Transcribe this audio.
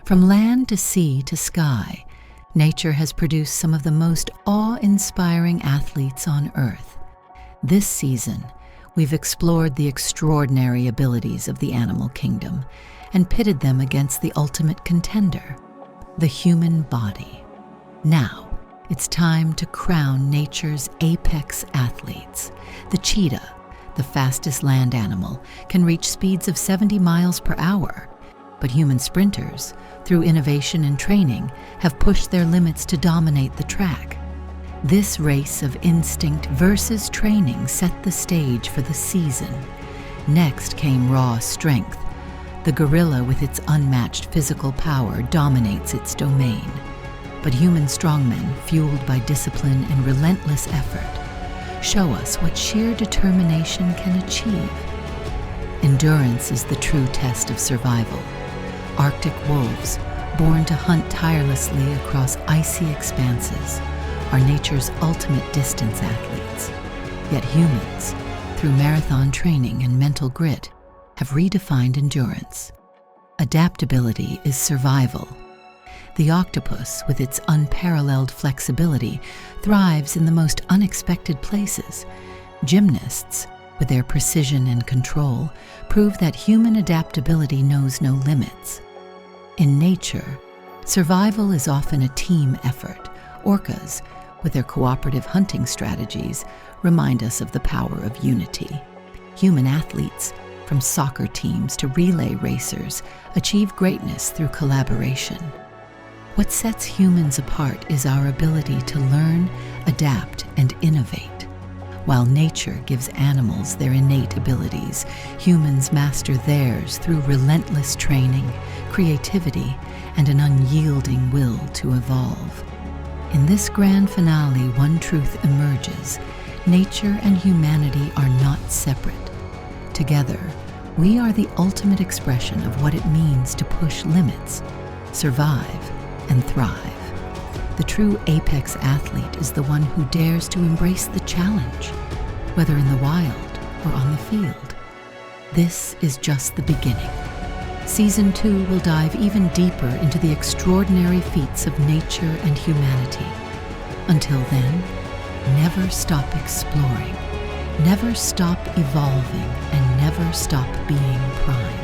From land to sea to sky, nature has produced some of the most awe-inspiring athletes on Earth. This season, we've explored the extraordinary abilities of the animal kingdom and pitted them against the ultimate contender, the human body. Now, it's time to crown nature's apex athletes. The cheetah, the fastest land animal, can reach speeds of 70 miles per hour. But human sprinters, through innovation and training, have pushed their limits to dominate the track. This race of instinct versus training set the stage for the season. Next came raw strength. The gorilla, with its unmatched physical power, dominates its domain. But human strongmen, fueled by discipline and relentless effort, show us what sheer determination can achieve. Endurance is the true test of survival. Arctic wolves, born to hunt tirelessly across icy expanses, are nature's ultimate distance athletes. Yet humans, through marathon training and mental grit, have redefined endurance. Adaptability is survival. The octopus, with its unparalleled flexibility, thrives in the most unexpected places. Gymnasts, with their precision and control, prove that human adaptability knows no limits. In nature, survival is often a team effort. Orcas, with their cooperative hunting strategies, remind us of the power of unity. Human athletes, from soccer teams to relay racers, achieve greatness through collaboration. What sets humans apart is our ability to learn, adapt, and innovate. While nature gives animals their innate abilities, humans master theirs through relentless training, creativity, and an unyielding will to evolve. In this grand finale, one truth emerges: nature and humanity are not separate. Together, we are the ultimate expression of what it means to push limits, survive, and thrive. The true apex athlete is the one who dares to embrace the challenge, whether in the wild or on the field. This is just the beginning. Season 2 will dive even deeper into the extraordinary feats of nature and humanity. Until then, never stop exploring, never stop evolving, and never stop being prime.